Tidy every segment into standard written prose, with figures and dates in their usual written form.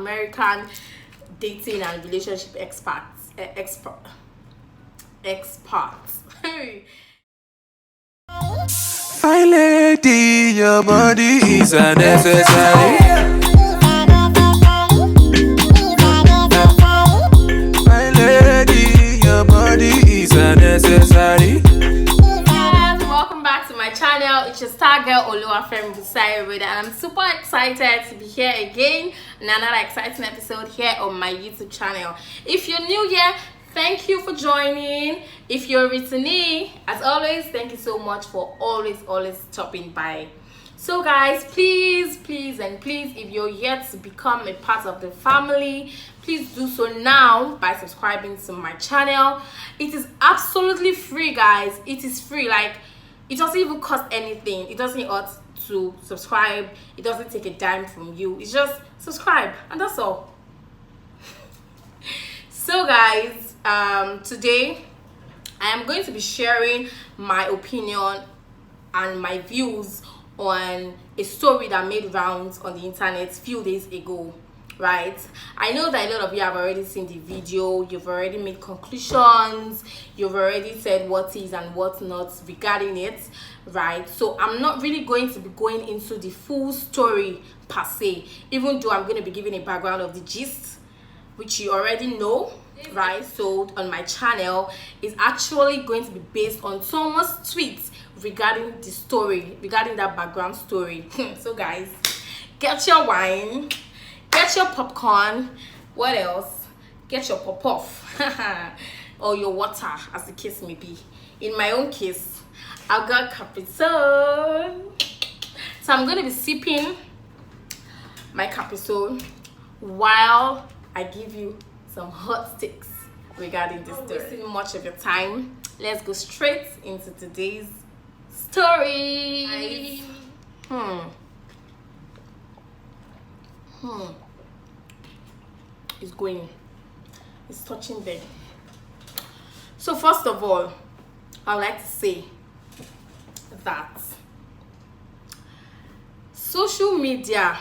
American dating and relationship experts. My lady, your body is unnecessary. My lady, your body is unnecessary. Welcome back to my channel. It's your star girl Oluwafemi Busayode, and I'm super excited to be here again in another exciting episode here on my YouTube channel. If you're new here, thank you for joining. If you're a returnee, as always, thank you so much for always stopping by. So guys, please, if you're yet to become a part of the family, please do so now by subscribing to my channel. It is absolutely free, guys. It is free. Like, it doesn't even cost anything. It doesn't hurt to subscribe. It doesn't take a dime from you. It's just subscribe, and that's all. So guys, today I am going to be sharing my opinion and my views on a story that made rounds on the internet a few days ago, right? I know that a lot of you have already seen the video. You've already made conclusions. You've already said what is and what not regarding it, right? So I'm not really going to be going into the full story per se, even though I'm going to be giving a background of the gist, which you already know, right? So on my channel is actually going to be based on someone's tweets regarding the story, regarding that background story. So guys, get your wine, get your popcorn, what else, get your pop-off or your water, as the case may be. In my own case, I've got Capri-Sun, so I'm going to be sipping my Capri-Sun while I give you some hot takes regarding this story. Not wasting much of your time, let's go straight into today's story. It's going, it's touching there. So first of all, I would like to say that social media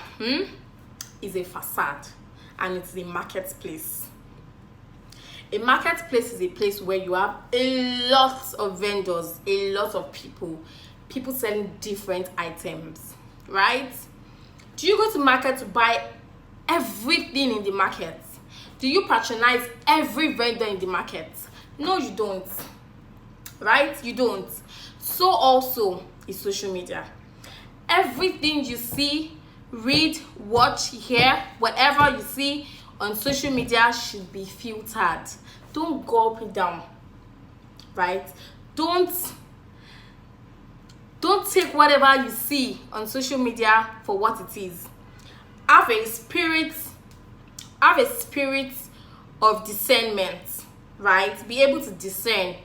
is a facade, and it's a marketplace. A marketplace is a place where you have a lot of vendors, a lot of people selling different items, right? Do you go to market to buy everything in the market? Do you patronize every vendor in the market? No, you don't, right? You don't. So also is social media. Everything you see, read, watch, hear, whatever you see on social media should be filtered. Don't go up and down, right? Don't take whatever you see on social media for what it is. Have a spirit of discernment, right? Be able to discern,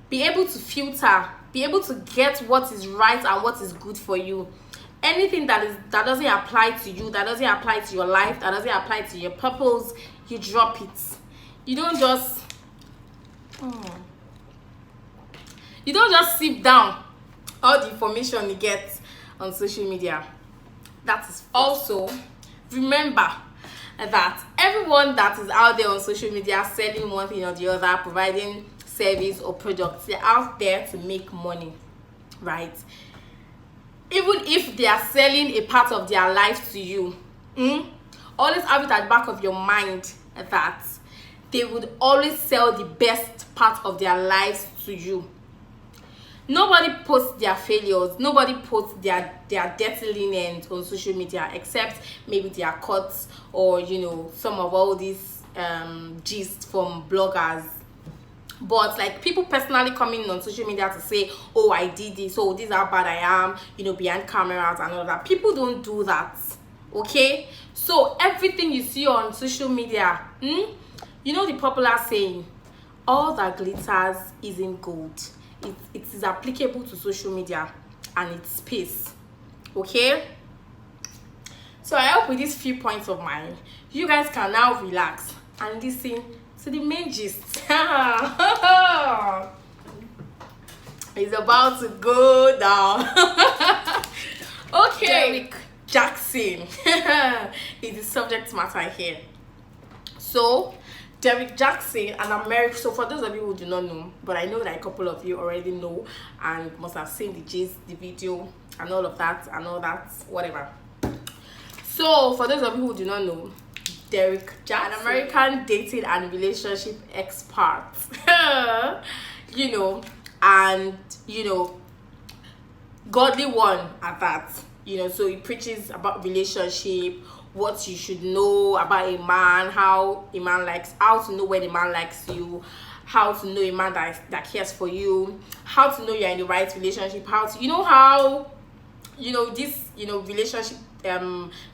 be able to filter, be able to get what is right and what is good for you. Anything that doesn't apply to you, that doesn't apply to your life, that doesn't apply to your purpose, you drop it. You don't just sip down all the information you get on social media. That is also, remember that everyone that is out there on social media selling one thing or the other, providing service or products, they're out there to make money, right? Even if they are selling a part of their life to you, always have it at the back of your mind that they would always sell the best part of their lives to you. Nobody posts their failures, nobody posts their dirty linens on social media, except maybe their cuts or, you know, some of all these gist from bloggers. But like people personally coming on social media to say, oh, I did this, oh, this is how bad I am, you know, behind cameras and all that. People don't do that, okay? So everything you see on social media, you know the popular saying, all that glitters isn't gold. It is applicable to social media and its space, okay? So I hope with these few points of mine, you guys can now relax and listen to the main gist. It's about to go down. Okay. Jackson is the subject matter here. So Derrick Jackson, an American. So for those of you who do not know, but I know that a couple of you already know and must have seen the gist, the video, and all that, whatever. So for those of you who do not know, Derrick Jackson, an American dating and relationship expert, and godly one at that. So he preaches about relationship, what you should know about a man, how to know when a man likes you, how to know a man that cares for you, how to know you're in the right relationship, this relationship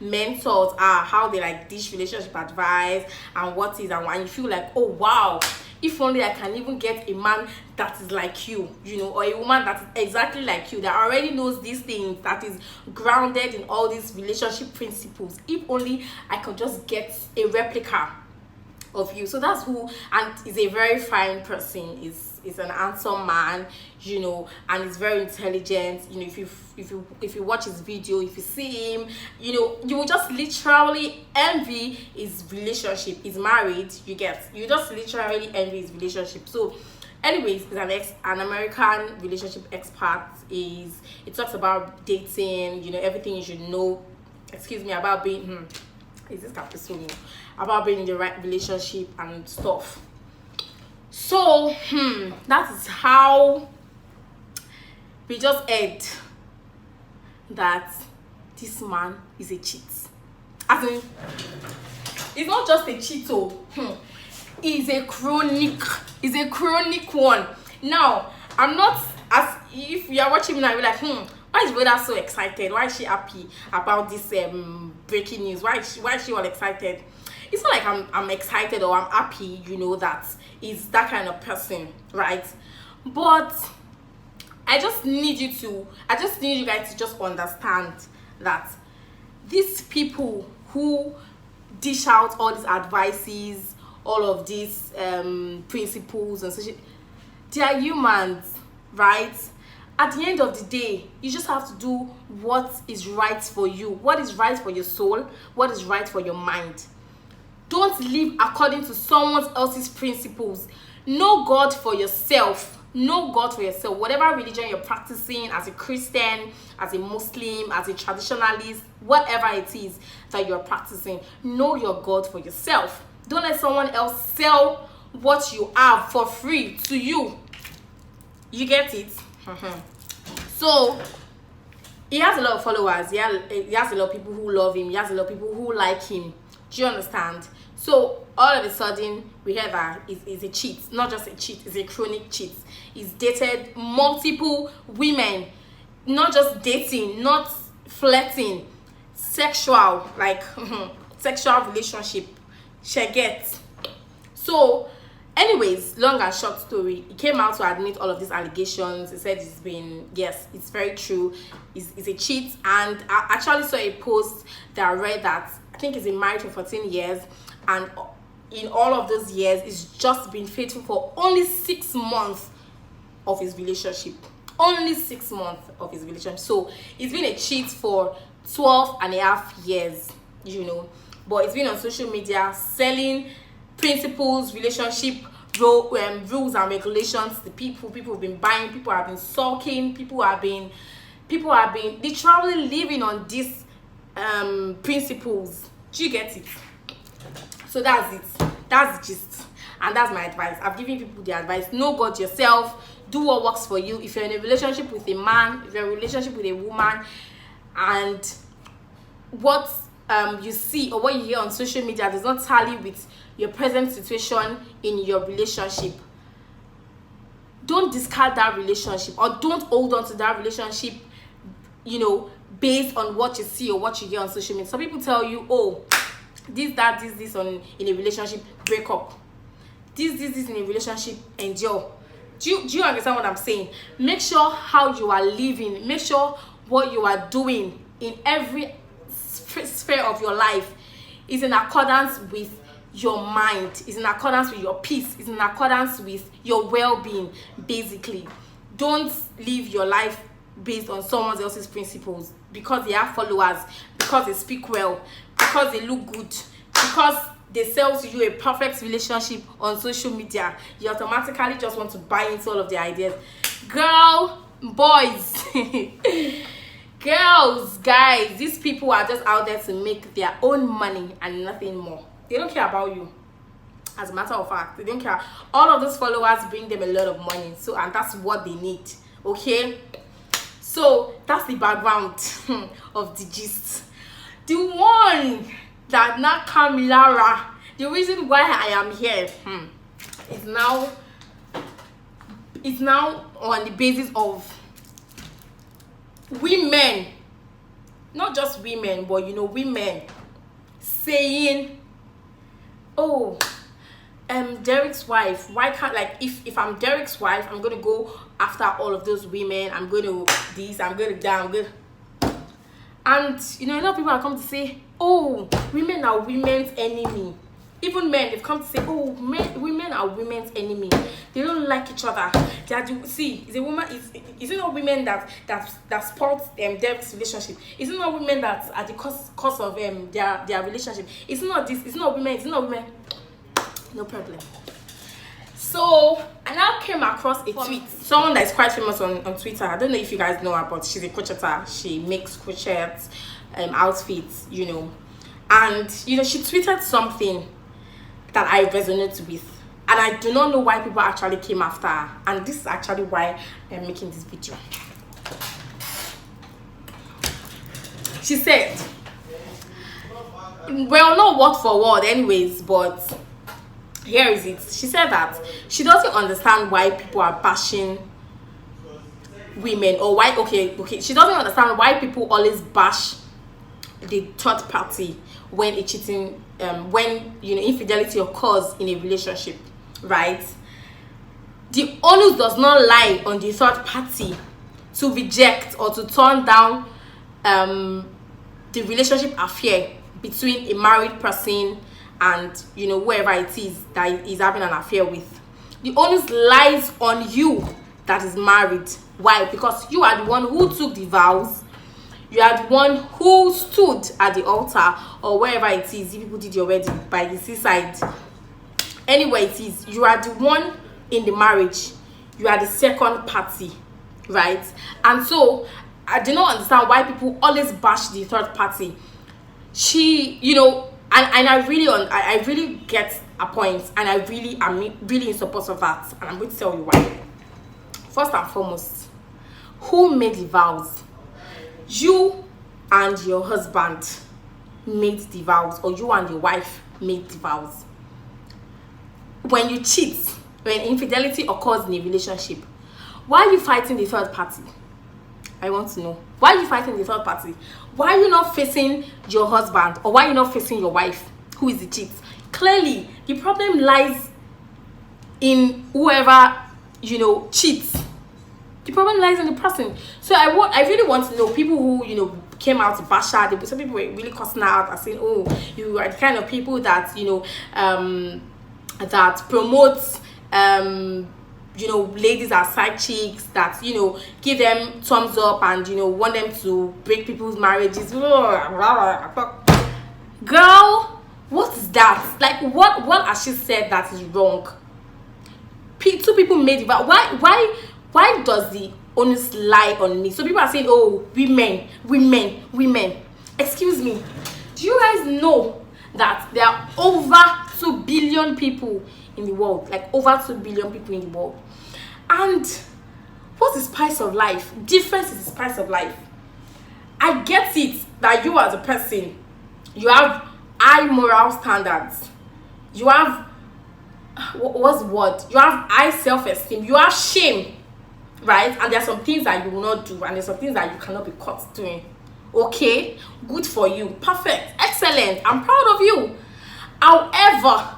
mentors are, how they dish relationship advice and what is, and when you feel like, oh wow, if only I can even get a man that is like you, or a woman that is exactly like you, that already knows these things, that is grounded in all these relationship principles. If only I could just get a replica of you. So that's who, and is a very fine person, is an handsome man, and is very intelligent. If you watch his video, if you see him, you will just literally envy his relationship. He's married, you just literally envy his relationship. So anyways, he's an American relationship expert. It talks about dating, everything you should know, about being about being in the right relationship and stuff. So that is how we just heard that this man is a cheat. As in, it's not just a cheat, he's a chronic one. Now, I'm not, as if you are watching me now, you're like, why is Rhoda so excited? Why is she happy about this breaking news? Why is she all excited? It's not like I'm excited or I'm happy, that is that kind of person, right? But I just need you guys to just understand that these people who dish out all these advices, all of these principles and such, they are humans, right? At the end of the day, you just have to do what is right for you, what is right for your soul, what is right for your mind. Don't live according to someone else's principles. Know God for yourself. Know God for yourself. Whatever religion you're practicing, as a Christian, as a Muslim, as a traditionalist, whatever it is that you're practicing, know your God for yourself. Don't let someone else sell what you have for free to you. You get it? So he has a lot of followers. He has a lot of people who love him. He has a lot of people who like him. Do you understand? So all of a sudden we hear that he's a cheat. Not just a cheat, he's a chronic cheat. He's dated multiple women, not just dating, not flirting, sexual, sexual relationship. She gets. So anyways, long and short story, he came out to admit all of these allegations. He said it's very true. He's a cheat. And I actually saw a post that I read that I think he's been married for 14 years, and in all of those years, he's just been faithful for only 6 months of his relationship. Only 6 months of his relationship. So he's been a cheat for 12 and a half years, But he's been on social media selling principles, relationship rules and regulations. The people have been buying, people have been sulking, people have been literally living on these principles. Do you get it? So that's it. That's the gist, and that's my advice. I've given people the advice. Know God yourself. Do what works for you. If you're in a relationship with a man, if you're in a relationship with a woman, and what you see or what you hear on social media does not tally with your present situation in your relationship, don't discard that relationship, or don't hold on to that relationship based on what you see or what you hear on social media. Some people tell you, oh, this in a relationship, break up. This in a relationship, endure. Do you understand what I'm saying? Make sure how you are living, make sure what you are doing in every sphere of your life is in accordance with your mind, is in accordance with your peace, is in accordance with your well-being. Basically, don't live your life based on someone else's principles because they have followers, because they speak well, because they look good, because they sell to you a perfect relationship on social media, you automatically just want to buy into all of their ideas. Girl, boys, girls, guys, these people are just out there to make their own money and nothing more. They don't care about you. As a matter of fact, they don't care. All of those followers bring them a lot of money, so, and that's what they need. Okay, so that's the background of the gist. The one that now Camilara, the reason why I am here is now on the basis of women, not just women, but women saying, oh, Derek's wife, why can't, like, if I'm Derek's wife, I'm gonna go after all of those women, I'm gonna this, I'm gonna that, I'm gonna. And a lot of people are come to say, oh, women are women's enemy. Even men, they've come to say, oh, women are women's enemy. They don't like each other. See, is a woman, is it not women that spoils Derek's relationship? Is it not women that are the cause of their relationship? It's not this, it's not women, no problem. So I now came across a tweet. Someone that is quite famous on Twitter. I don't know if you guys know her, but she's a crocheter. She makes crochet outfits, and she tweeted something that I resonate with, and I do not know why people actually came after her, and this is actually why I'm making this video. She said, well, not word for word anyways, but here is it. She said that she doesn't understand why people are bashing women, or why she doesn't understand why people always bash the third party when a cheating when infidelity occurs in a relationship, right? The onus does not lie on the third party to reject or to turn down the relationship affair between a married person and whoever it is that is having an affair with. The onus lies on you that is married. Why? Because you are the one who took the vows. You are the one who stood at the altar, or wherever it is. If people did your wedding by the seaside, anywhere it is, you are the one in the marriage. You are the second party, right? And so I do not understand why people always bash the third party. And I really get a point, and I really am really in support of that, and I'm going to tell you why. First and foremost, who made the vows? You and your husband made the vows, or you and your wife made the vows. When you cheat, when infidelity occurs in a relationship, why are you fighting the third party? I want to know. Why are you fighting the third party? Why are you not facing your husband, or why are you not facing your wife who is the cheat? Clearly, the problem lies in whoever cheats. The problem lies in the person. So I really want to know people who came out to bash her. Some people were really cussing out and saying, oh, you are the kind of people that that promotes ladies as side chicks, that give them thumbs up and want them to break people's marriages. Girl, what is that? Like, what has she said that is wrong? Two people made it, but why does the onus lie on me? So people are saying, oh, women. Excuse me, do you guys know that there are over 2 billion people in the world? Like, over 2 billion people in the world. And what's the spice of life? Difference is the spice of life. I get it that you as a person, you have high moral standards. You have, what's the word? You have high self-esteem. You have shame, right? And there are some things that you will not do, and there's some things that you cannot be caught doing. Okay? Good for you. Perfect. Excellent. I'm proud of you. However,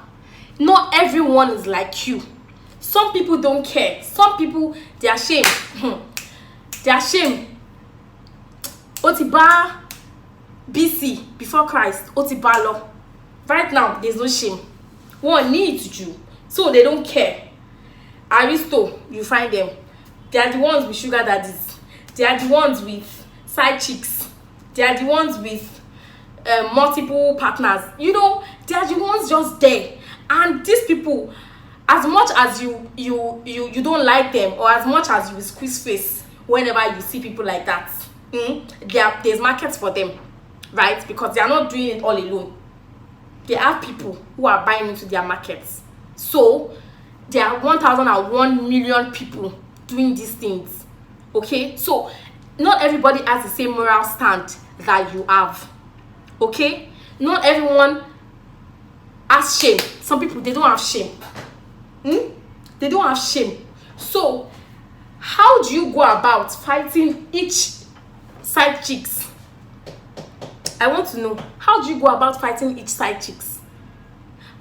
not everyone is like you. Some people don't care. Some people, they are ashamed. They are ashamed. Otiba BC, before Christ, Otibalo. Right now, there's no shame. One needs you. So they don't care. Aristo, you find them. They are the ones with sugar daddies. They are the ones with side chicks. They are the ones with multiple partners. You know, they are the ones just there. And these people, as much as you don't like them, or as much as you squeeze face whenever you see people like that, there's markets for them, right? Because they are not doing it all alone. They have people who are buying into their markets. So there are 1,001 million people doing these things. Okay, so not everybody has the same moral stand that you have. Okay, not everyone has shame. Some people, they don't have shame. They don't have shame. So how do you go about fighting each side chicks? I want to know, how do you go about fighting each side chicks?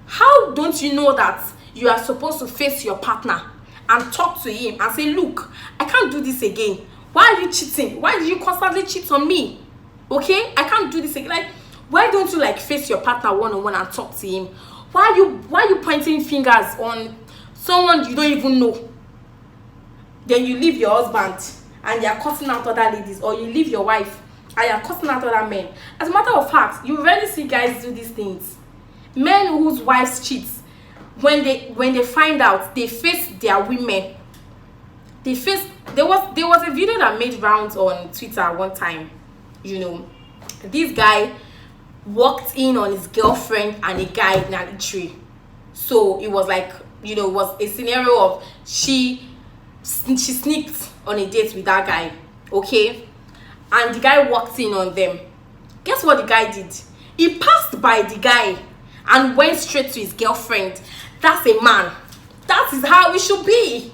How don't you know that you are supposed to face your partner and talk to him and say, look, I can't do this again. Why are you cheating? Why do you constantly cheat on me? Okay, I can't do this again. Like, why don't you like face your partner one-on-one and talk to him? Why are you pointing fingers on someone you don't even know? Then you leave your husband and you're cutting out other ladies, or you leave your wife and you're cutting out other men. As a matter of fact, you rarely see guys do these things. Men whose wives cheat, when they find out, they face their women. There was a video that made rounds on Twitter one time. You know, this guy walked in on his girlfriend and a guy in an tree. So it was like, you know, it was a scenario of she sneaked on a date with that guy, okay? And the guy walked in on them. Guess what the guy did? He passed by the guy and went straight to his girlfriend. That's a man. That is how it should be.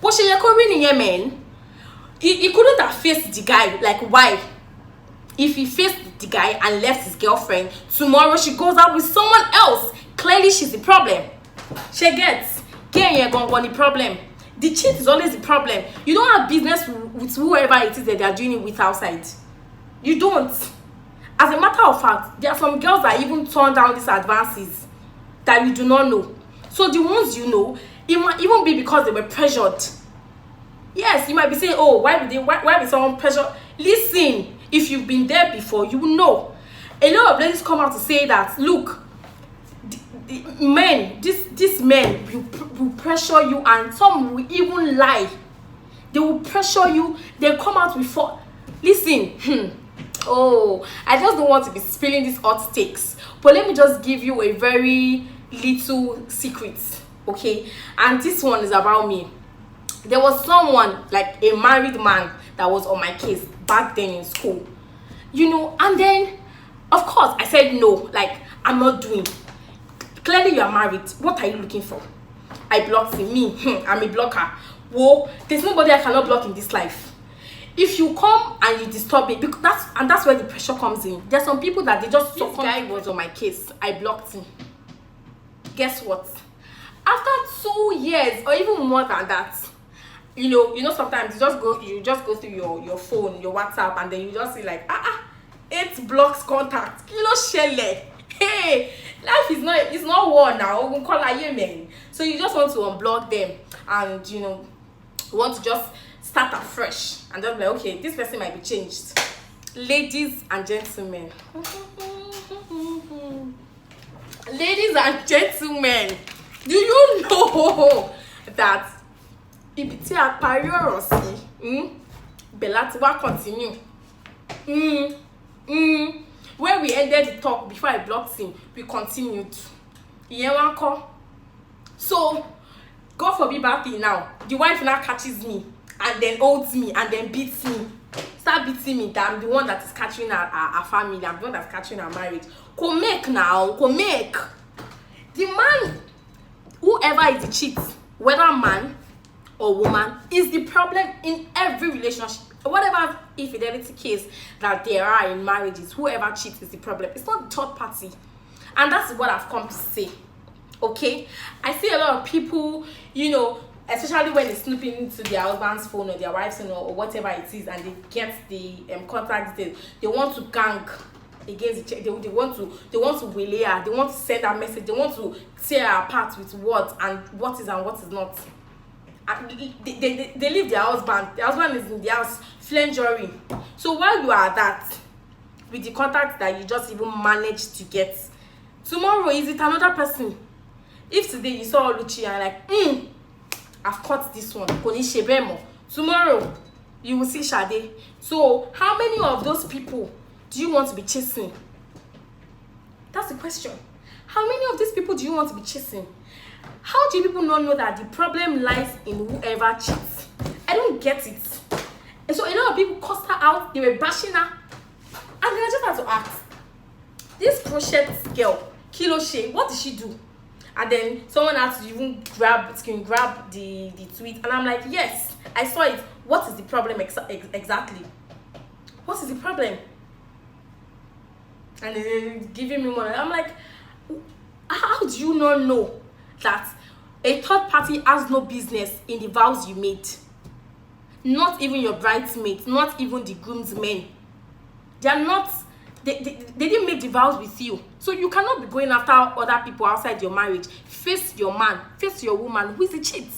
But she in Yemen, he couldn't have faced the guy. Like, why? If he faced the guy and left his girlfriend, tomorrow she goes out with someone else. Clearly she's the problem. She gets the problem. The cheat is always the problem. You don't have business with whoever it is that they are doing it with outside. You don't. As a matter of fact, there are some girls that even turn down these advances that you do not know. So the ones you know, it might even be because they were pressured. Yes, you might be saying, oh, why would someone pressure? Listen, if you've been there before, you will know. A lot of ladies come out to say that, look, these men will pressure you, and some will even lie. They will pressure you. They come out with listen, oh, I just don't want to be spilling these hot takes, but let me just give you a very little secret, okay? And this one is about me. There was someone, like a married man, that was on my case back then in school, you know. And then of course I said no, like, I'm not doing. Clearly you are married, what are you looking for? I blocked him. I'm a blocker. Whoa, there's nobody I cannot block in this life. If you come and you disturb me, because that's where the pressure comes in. There's some people that they just, this guy was on my case, I blocked him. Guess what? After 2 years or even more than that, you know sometimes you just go through your phone, your WhatsApp, and then you just see like 8 blocks contact. Shele. Hey, life is not war now. We call it man. So you just want to unblock them, and you want to just start afresh, and just be like, okay, this person might be changed. Ladies and gentlemen, ladies and gentlemen, do you know that ibiti aparioro si Bella Tiwa continue? Where we ended the talk before I blocked him, we continued. So, God forbid bad thing now. The wife now catches me and then holds me and then beats me. Start beating me that I'm the one that is catching our family. I'm the one that's catching our marriage. Come make now. Come make. The man, whoever is the cheat, whether man or woman, is the problem in every relationship. Whatever infidelity case that there are in marriages, whoever cheats is the problem. It's not the third party. And that's what I've come to say. Okay? I see a lot of people, especially when they're snooping into their husband's phone or their wife's phone or whatever it is, and they get the contact details. They want to gang against the they want to waylay her. They want to send a message. They want to tear her apart with what is and what is not. They leave their husband. The husband is in the house flangering. So while you are that, with the contact that you just even managed to get. Tomorrow, is it another person? If today you saw Oluchi and like, I've caught this one, tomorrow you will see Sade. So how many of those people do you want to be chasing? That's the question. How many of these people do you want to be chasing? How do you people not know that the problem lies in whoever cheats? I don't get it. And so a lot of people cussed her out, they were bashing her. And then I just had to ask, this crochet girl, Kilo Shea, what did she do? And then someone had to even grab the tweet. And I'm like, yes, I saw it. What is the problem exactly? What is the problem? And they're giving me money. I'm like, how do you not know that a third party has no business in the vows you made? Not even your bridesmaids, not even the groomsmen. They didn't make the vows with you. So you cannot be going after other people outside your marriage. Face your man, face your woman who is the cheat.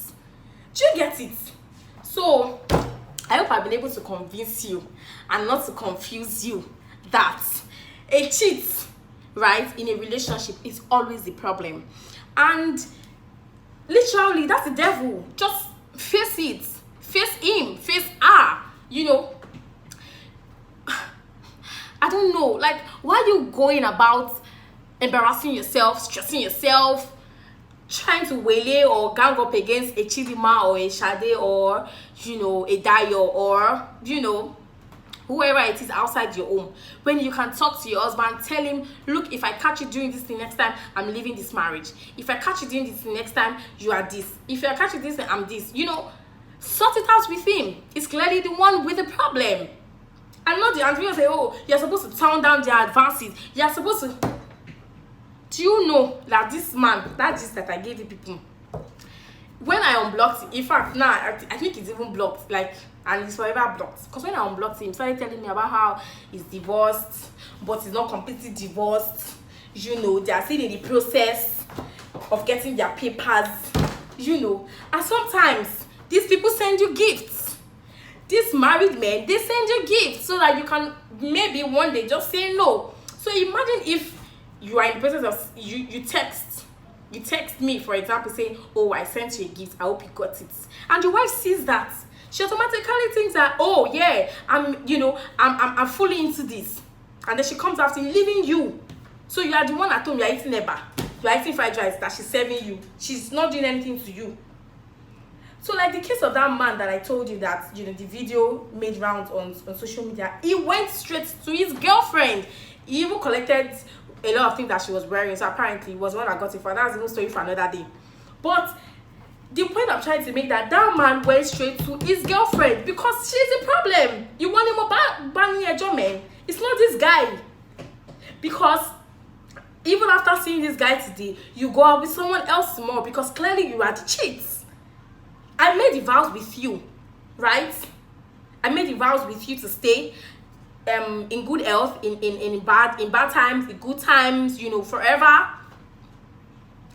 Do you get it? So I hope I've been able to convince you and not to confuse you that a cheat, right, in a relationship is always the problem. And literally, that's the devil. Just face it. Face him. Face her. You know, I don't know. Like, why are you going about embarrassing yourself, stressing yourself, trying to waylay or gang up against a Chidima or a Sade or, you know, a Dayo or, you know, whoever it is outside your home, when you can talk to your husband, tell him, look, if I catch you doing this thing next time, I'm leaving this marriage. If I catch you doing this thing next time, you are this. If I catch you this, I'm this. You know, sort it out with him. It's clearly the one with the problem. And not the people say, oh, you're supposed to turn down their advances. You're supposed to. Do you know that this man, that gist that I gave the people, when I unblocked it, in fact, now I think it's even blocked, like, and it's forever blocked. Because when I unblocked him, he started telling me about how he's divorced, but he's not completely divorced. You know, they are still in the process of getting their papers. You know, and sometimes these people send you gifts. These married men, they send you gifts so that you can maybe one day just say no. So imagine if you are in the process of you text me, for example, saying, oh, I sent you a gift, I hope you got it. And your wife sees that. She automatically thinks that, oh yeah, I'm fully into this. And then she comes after you, leaving you. So you are the one at home, you are eating eba, you are eating fried rice that she's serving you. She's not doing anything to you. So like the case of that man that I told you that, you know, the video made rounds on social media, he went straight to his girlfriend. He even collected a lot of things that she was wearing. So apparently it was one that got it for. That's even story for another day. But the point I'm trying to make that man went straight to his girlfriend because she's the problem. You want him about banging a job, man. It's not this guy. Because even after seeing this guy today, you go out with someone else tomorrow because clearly you are the cheats. I made the vows with you, right? I made the vows with you to stay in good health, in bad times, in good times, you know, forever.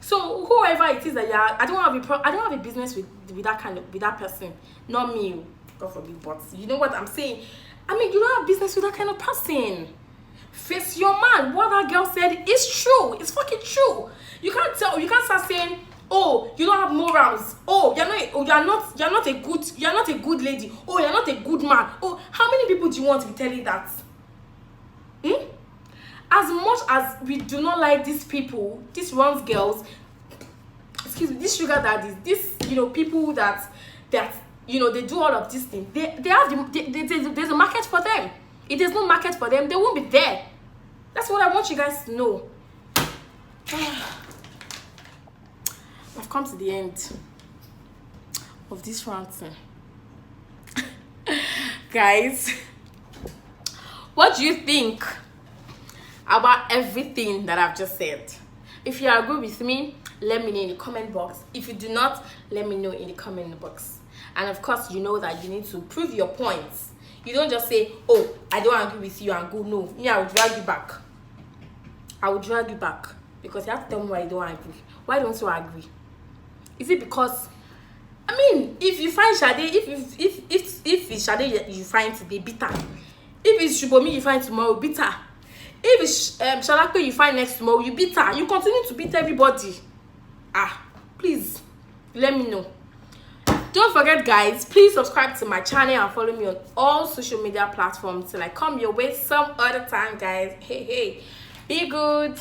So whoever it is that you are, I don't have a business with that person. Not me, God forbid, but you know what I'm saying? I mean, you don't have business with that kind of person. Face your man. What that girl said is true. It's fucking true. You can't start saying, oh, you don't have morals. Oh, you're not a good lady. Oh, you're not a good man. Oh, how many people do you want to be telling that? As much as we do not like these people, these runs girls, these sugar daddies, these, you know, people that you know, they do all of these things. There's a market for them. If there's no market for them, they won't be there. That's what I want you guys to know. I've come to the end of this ranting. Guys, what do you think about everything that I've just said? If you agree with me, let me know in the comment box. If you do not, let me know in the comment box. And of course, you know that you need to prove your points. You don't just say, oh, I don't agree with you and go, no. Me, I will drag you back. I will drag you back. Because you have to tell me why you don't agree. Why don't you agree? Is it because, I mean, if you find Sade, if it's Sade you find today, bitter. If it's Shubomi you find tomorrow, bitter. If it's Shalape you find next tomorrow, you beat her, you continue to beat everybody. Please let me know. Don't forget, guys, please subscribe to my channel and follow me on all social media platforms till I come your way some other time, guys. Hey, be good.